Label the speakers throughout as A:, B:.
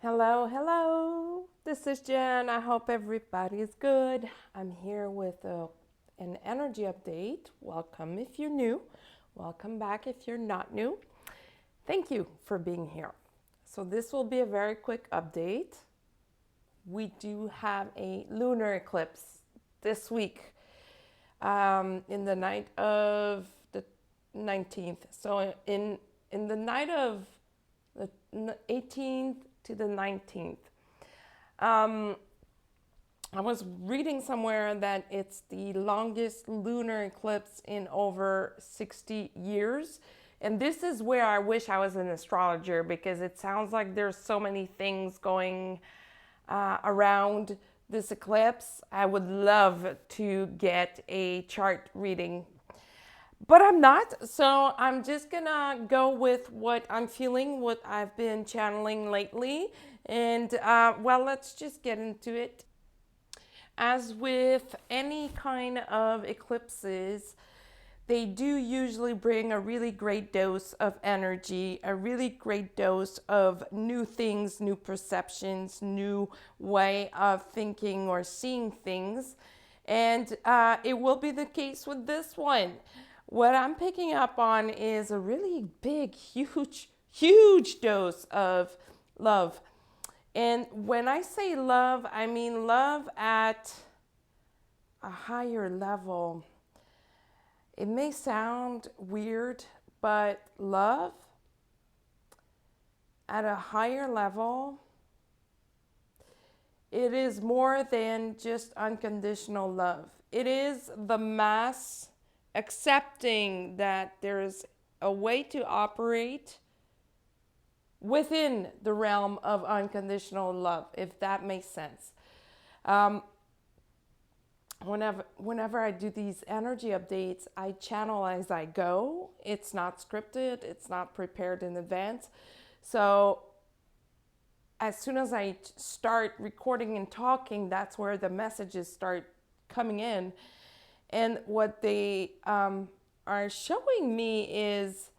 A: Hello, hello. This is Jen. I hope everybody is good. I'm here with an energy update. Welcome if you're new. Welcome back if you're not new. Thank you for being here. So, this will be a very quick update. We do have a lunar eclipse this week in the night of the 19th. So, in the night of the 18th to the 19th. I was reading somewhere that it's the longest lunar eclipse in over 60 years. And this is where I wish I was an astrologer, because it sounds like there's so many things going around this eclipse. I would love to get a chart reading, but I'm not. So I'm just gonna go with what I'm feeling, what I've been channeling lately. And let's just get into it. As with any kind of eclipses, they do usually bring a really great dose of energy, a really great dose of new things, new perceptions, new way of thinking or seeing things. And it will be the case with this one. What I'm picking up on is a really big, huge dose of love. And when I say love, I mean love at a higher level. It may sound weird, but love at a higher level, it is more than just unconditional love. It is the mass accepting that there is a way to operate within the realm of unconditional love, if that makes sense. Whenever I do these energy updates, I channel as I go. It's not scripted, it's not prepared in advance. So as soon as I start recording and talking, that's where the messages start coming in. And what they are showing me is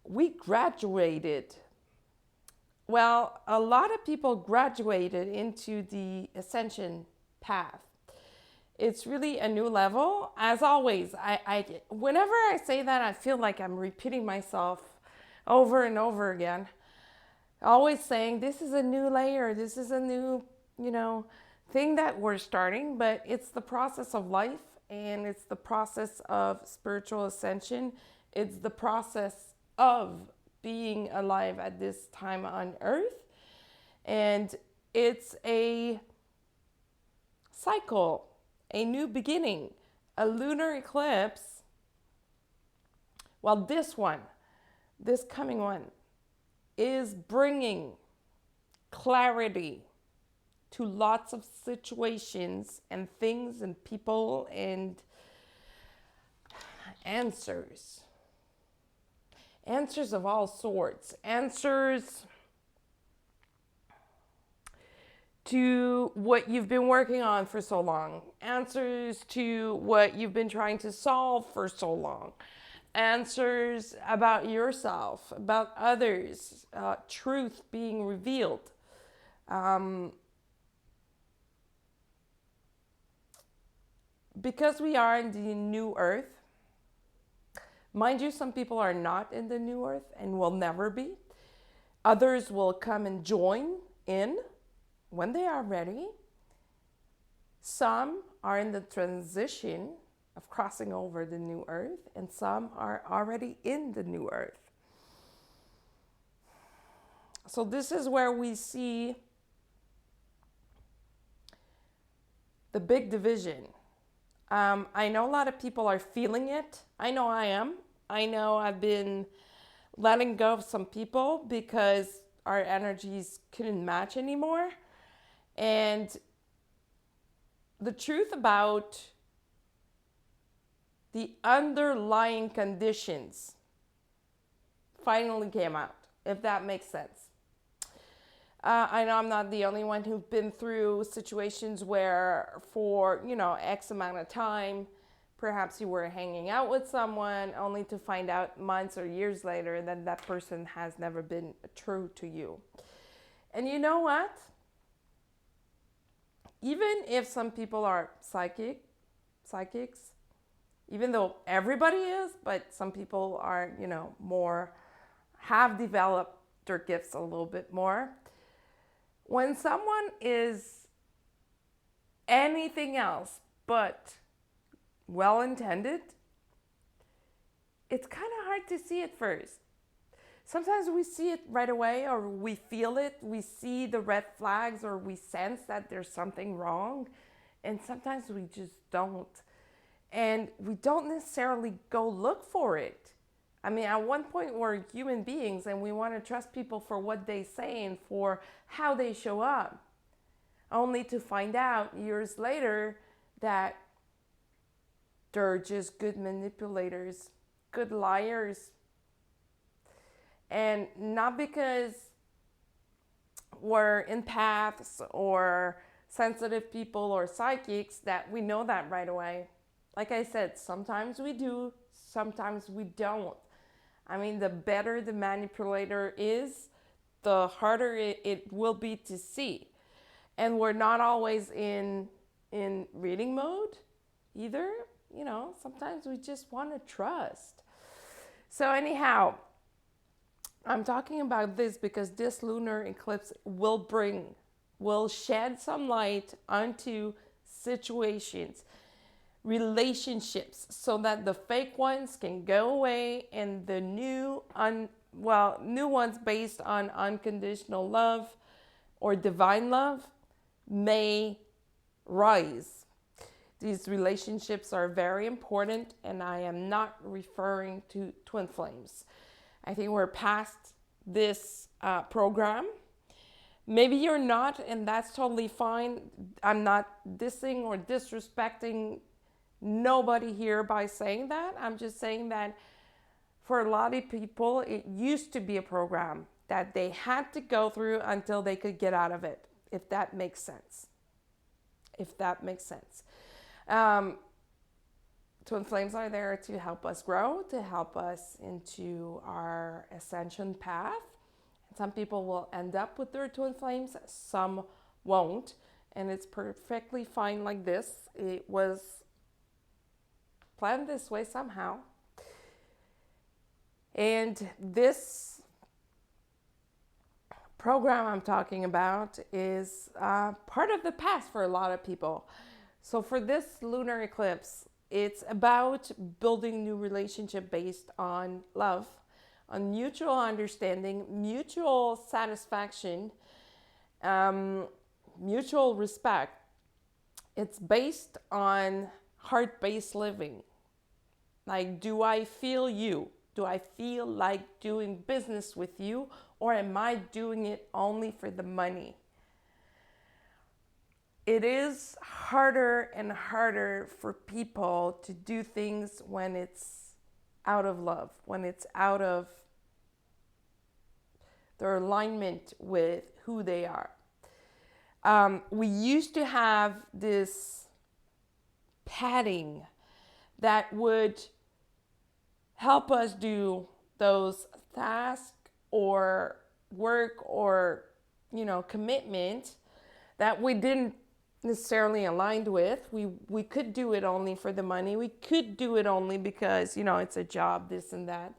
A: we graduated. Well, a lot of people graduated into the ascension path. It's really a new level. As always, whenever I say that, I feel like I'm repeating myself over and over again. Always saying this is a new layer, this is a new, thing that we're starting, but it's the process of life, and it's the process of spiritual ascension. It's the process of being alive at this time on earth. And it's a cycle, a new beginning. A lunar eclipse, well, this coming one, is bringing clarity to lots of situations and things and people and answers. Answers of all sorts. Answers to what you've been working on for so long. Answers to what you've been trying to solve for so long. Answers about yourself, about others, truth being revealed. Because we are in the new earth, mind you, some people are not in the new earth and will never be. Others will come and join in when they are ready. Some are in the transition of crossing over the new earth, and some are already in the new earth. So this is where we see the big division. I know a lot of people are feeling it. I know I am. I know I've been letting go of some people because our energies couldn't match anymore. And the truth about the underlying conditions finally came out, if that makes sense. I know I'm not the only one who's been through situations where for, X amount of time, perhaps you were hanging out with someone only to find out months or years later that that person has never been true to you. And you know what? Even if some people are psychics, even though everybody is, but some people are, more, have developed their gifts a little bit more. When someone is anything else but well intended, it's kind of hard to see it first. Sometimes we see it right away, or we feel it, we see the red flags, or we sense that there's something wrong, and sometimes we just don't. And we don't necessarily go look for it. I mean, at one point we're human beings and we want to trust people for what they say and for how they show up, only to find out years later that they're just good manipulators, good liars. And not because we're empaths or sensitive people or psychics that we know that right away. Like I said, sometimes we do, sometimes we don't. I mean, the better the manipulator is, the harder it will be to see. And we're not always in reading mode either. Sometimes we just want to trust. So anyhow, I'm talking about this because this lunar eclipse will shed some light onto situations, relationships, so that the fake ones can go away and the new ones based on unconditional love or divine love may rise. These relationships are very important, and I am not referring to twin flames. I think we're past this program. Maybe you're not, and that's totally fine. I'm not dissing or disrespecting nobody here by saying that. I'm just saying that for a lot of people, it used to be a program that they had to go through until they could get out of it, if that makes sense. Twin flames are there to help us grow, to help us into our ascension path. Some people will end up with their twin flames, some won't, and it's perfectly fine like this. It was planned this way somehow. And this program I'm talking about is part of the past for a lot of people. So for this lunar eclipse, it's about building new relationship based on love, on mutual understanding, mutual satisfaction, mutual respect. It's based on heart-based living. Like, do I feel you? Do I feel like doing business with you? Or am I doing it only for the money? It is harder and harder for people to do things when it's out of love, when it's out of their alignment with who they are. We used to have this padding that would help us do those tasks or work or, commitment that we didn't necessarily aligned with. We could do it only for the money. We could do it only because, it's a job, this and that.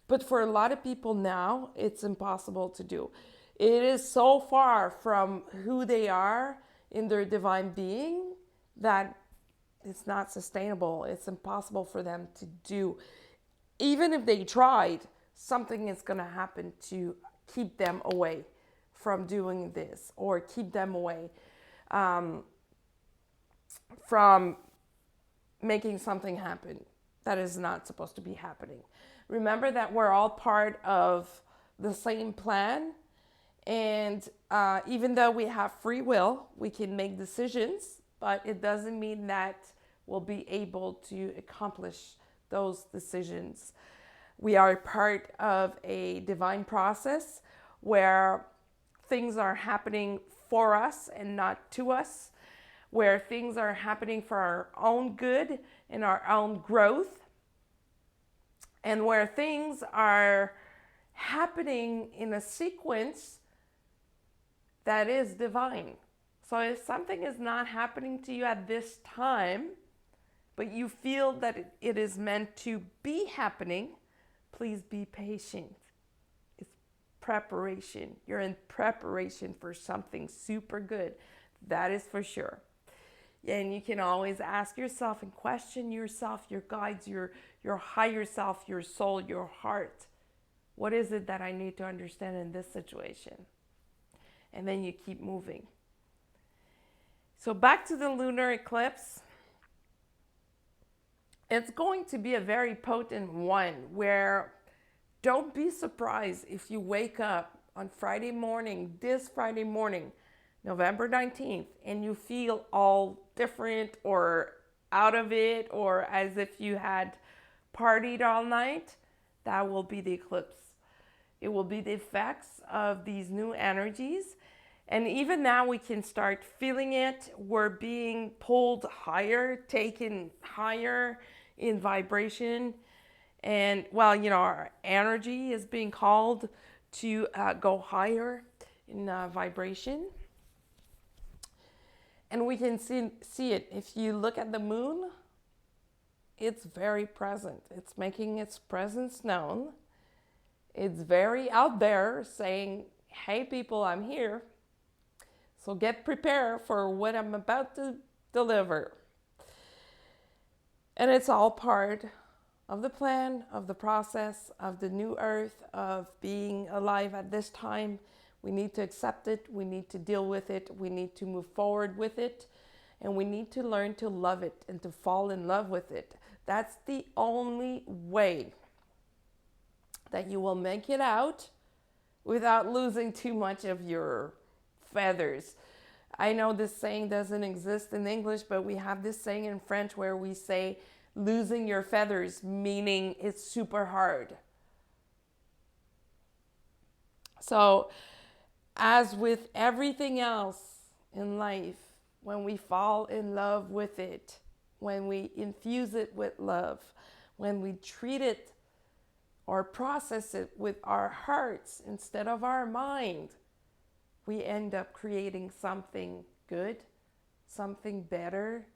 A: But for a lot of people now, it's impossible to do. It is so far from who they are in their divine being that it's not sustainable. It's impossible for them to do. Even if they tried, something is going to happen to keep them away from doing this, or keep them away from making something happen that is not supposed to be happening. Remember that we're all part of the same plan, and even though we have free will, we can make decisions, but it doesn't mean that we'll be able to accomplish those decisions. We are part of a divine process where things are happening for us and not to us, where things are happening for our own good and our own growth, and where things are happening in a sequence that is divine. So if something is not happening to you at this time, but you feel that it is meant to be happening, please be patient. It's preparation. You're in preparation for something super good. That is for sure. And you can always ask yourself and question yourself, your guides, your higher self, your soul, your heart. What is it that I need to understand in this situation? And then you keep moving. So back to the lunar eclipse. It's going to be a very potent one where don't be surprised if you wake up on Friday morning, this Friday morning, November 19th, and you feel all different or out of it or as if you had partied all night. That will be the eclipse. It will be the effects of these new energies. And even now we can start feeling it. We're being pulled higher, taken higher in vibration. And well, our energy is being called to go higher in vibration. And we can see it. If you look at the moon, it's very present. It's making its presence known. It's very out there saying, hey people, I'm here. So get prepared for what I'm about to deliver. And it's all part of the plan, of the process, of the new earth, of being alive at this time. We need to accept it. We need to deal with it. We need to move forward with it. And we need to learn to love it and to fall in love with it. That's the only way that you will make it out without losing too much of your feathers. I know this saying doesn't exist in English, but we have this saying in French where we say losing your feathers, meaning it's super hard. So, as with everything else in life, when we fall in love with it, when we infuse it with love, when we treat it or process it with our hearts instead of our mind, we end up creating something good, something better,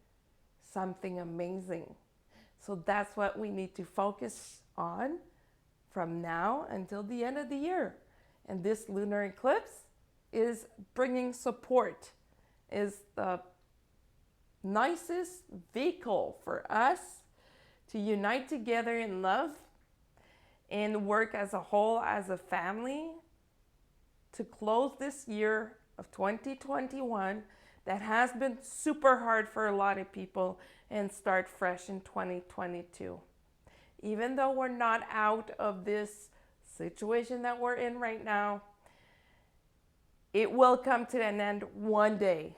A: something amazing. So that's what we need to focus on from now until the end of the year. And this lunar eclipse is bringing support, is the nicest vehicle for us to unite together in love and work as a whole, as a family, to close this year of 2021 that has been super hard for a lot of people and start fresh in 2022. Even though we're not out of this situation that we're in right now, it will come to an end one day.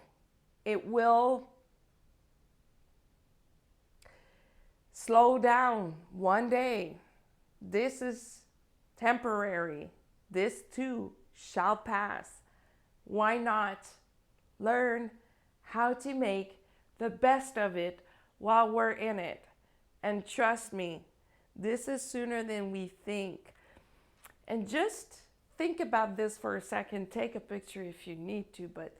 A: It will slow down one day. This is temporary. This too shall pass. Why not learn how to make the best of it while we're in it? And trust me, this is sooner than we think. And just think about this for a second. Take a picture if you need to, but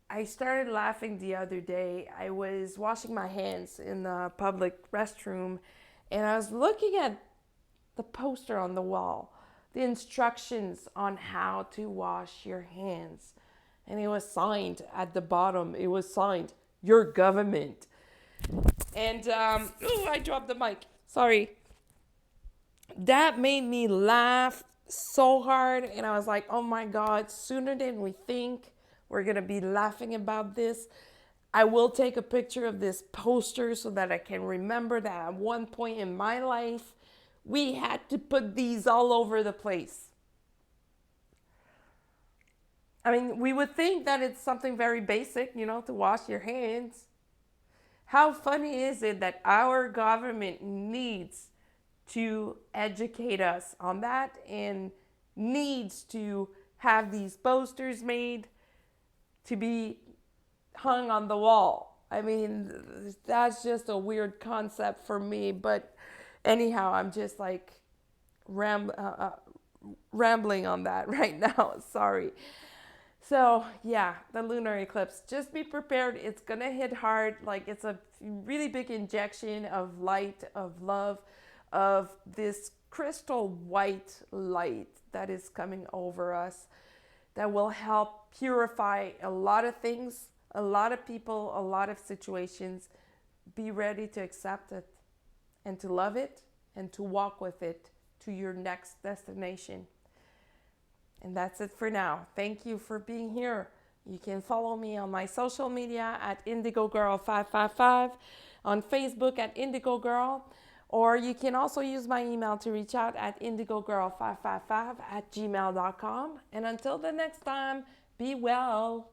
A: I started laughing the other day. I was washing my hands in the public restroom and I was looking at the poster on the wall, the instructions on how to wash your hands. And it was signed at the bottom. It was signed, your government. And, I dropped the mic. Sorry. That made me laugh so hard. And I was like, oh my God, sooner than we think, we're going to be laughing about this. I will take a picture of this poster so that I can remember that at one point in my life, we had to put these all over the place. I mean, we would think that it's something very basic, to wash your hands. How funny is it that our government needs to educate us on that and needs to have these posters made to be hung on the wall? I mean, that's just a weird concept for me, but anyhow, I'm just like rambling on that right now. Sorry. So yeah, the lunar eclipse, just be prepared. It's gonna hit hard. Like, it's a really big injection of light, of love, of this crystal white light that is coming over us, that will help purify a lot of things, a lot of people, a lot of situations. Be ready to accept it and to love it and to walk with it to your next destination. And that's it for now. Thank you for being here. You can follow me on my social media at Indigo Girl 555, on Facebook at Indigo Girl, or you can also use my email to reach out at indigogirl555 at gmail.com. And until the next time, be well.